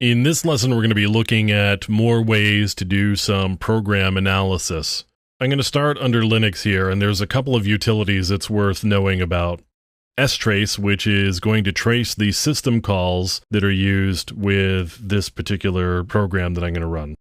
In this lesson, we're going to be looking at more ways to do some program analysis. I'm going to start under Linux here, and there's a couple of utilities it's worth knowing about. strace, which is going to trace the system calls that are used with this particular program that I'm going to run.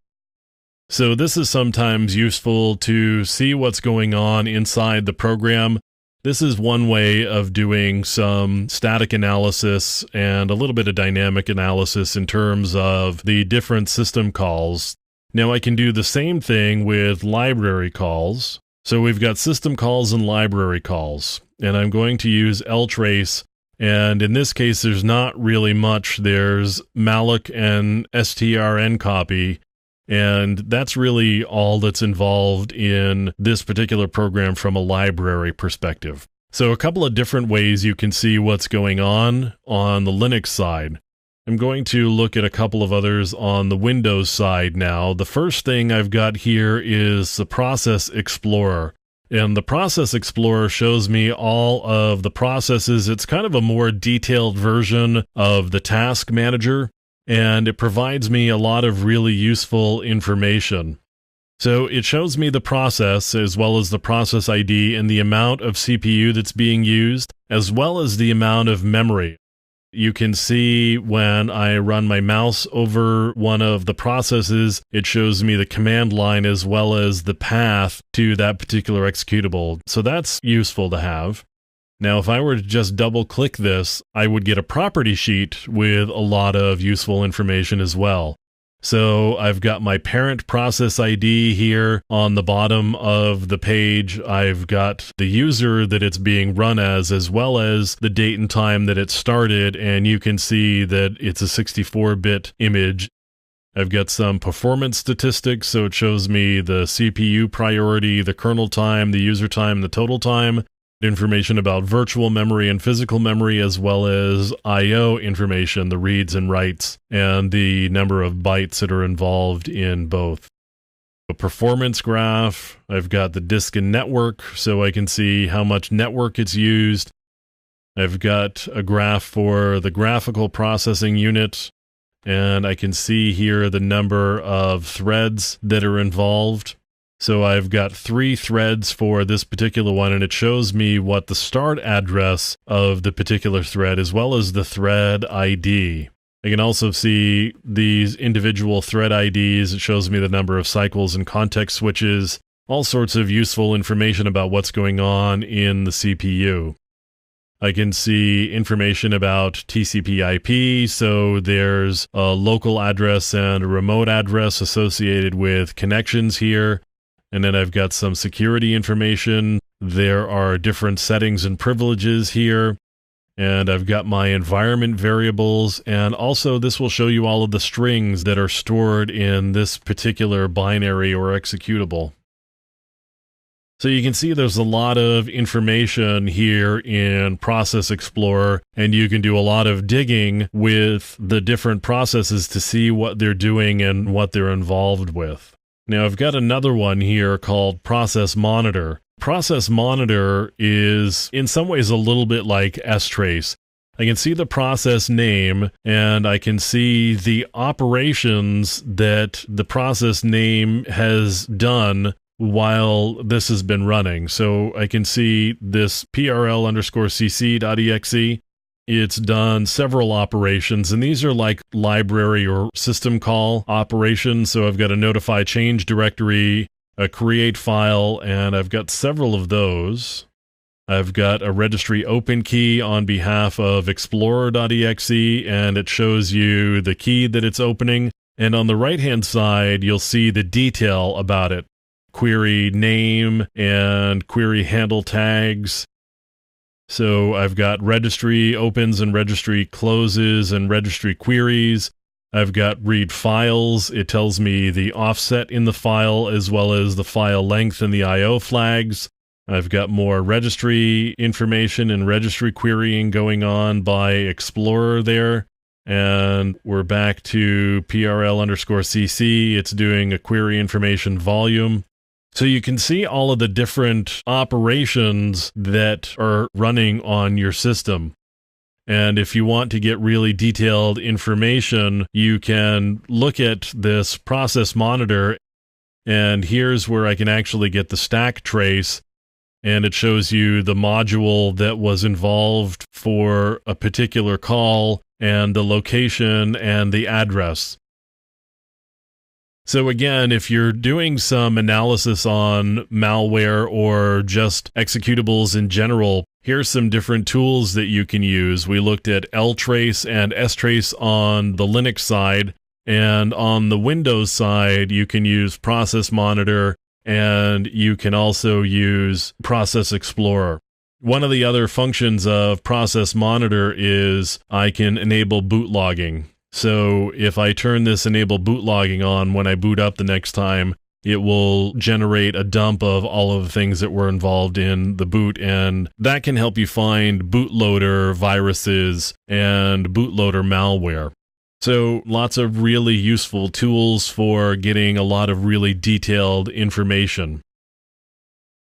So this is sometimes useful to see what's going on inside the program. This is one way of doing some static analysis and a little bit of dynamic analysis in terms of the different system calls. Now I can do the same thing with library calls. So we've got system calls and library calls, and I'm going to use ltrace, and in this case there's not really much. There's malloc and strncopy, and that's really all that's involved in this particular program from a library perspective. So a couple of different ways you can see what's going on the Linux side. I'm going to look at a couple of others on the Windows side now. The first thing I've got here is the Process Explorer. And the Process Explorer shows me all of the processes. It's kind of a more detailed version of the Task Manager, and it provides me a lot of really useful information. So it shows me the process as well as the process ID and the amount of CPU that's being used, as well as the amount of memory. You can see when I run my mouse over one of the processes, it shows me the command line as well as the path to that particular executable. So that's useful to have. Now, if I were to just double-click this, I would get a property sheet with a lot of useful information as well. So I've got my parent process ID here on the bottom of the page. I've got the user that it's being run as well as the date and time that it started, and you can see that it's a 64-bit image. I've got some performance statistics, so it shows me the CPU priority, the kernel time, the user time, the total time. Information about virtual memory and physical memory, as well as I/O information, the reads and writes, and the number of bytes that are involved in both. A performance graph, I've got the disk and network, so I can see how much network it's used. I've got a graph for the graphical processing unit, and I can see here the number of threads that are involved. So I've got 3 threads for this particular one, and it shows me what the start address of the particular thread, as well as the thread ID. I can also see these individual thread IDs. It shows me the number of cycles and context switches, all sorts of useful information about what's going on in the CPU. I can see information about TCP/IP, so there's a local address and a remote address associated with connections here. And then I've got some security information. There are different settings and privileges here. And I've got my environment variables. And also this will show you all of the strings that are stored in this particular binary or executable. So you can see there's a lot of information here in Process Explorer, and you can do a lot of digging with the different processes to see what they're doing and what they're involved with. Now I've got another one here called Process Monitor. Process Monitor is in some ways a little bit like strace. I can see the process name, and I can see the operations that the process name has done while this has been running. So I can see this prl_cc.exe. It's done several operations, and these are like library or system call operations. So I've got a notify change directory, a create file, and I've got several of those. I've got a registry open key on behalf of explorer.exe, and it shows you the key that it's opening. And on the right-hand side, you'll see the detail about it. Query name and query handle tags. So I've got registry opens and registry closes and registry queries. I've got read files. It tells me the offset in the file as well as the file length and the I/O flags. I've got more registry information and registry querying going on by Explorer there. And we're back to prl_cc. It's doing a query information volume. So you can see all of the different operations that are running on your system. And if you want to get really detailed information, you can look at this process monitor, and here's where I can actually get the stack trace, and it shows you the module that was involved for a particular call and the location and the address. So again, if you're doing some analysis on malware or just executables in general, here's some different tools that you can use. We looked at ltrace and strace on the Linux side, and on the Windows side, you can use Process Monitor, and you can also use Process Explorer. One of the other functions of Process Monitor is I can enable boot logging. So if I turn this enable boot logging on, when I boot up the next time, it will generate a dump of all of the things that were involved in the boot, and that can help you find bootloader viruses and bootloader malware. So lots of really useful tools for getting a lot of really detailed information.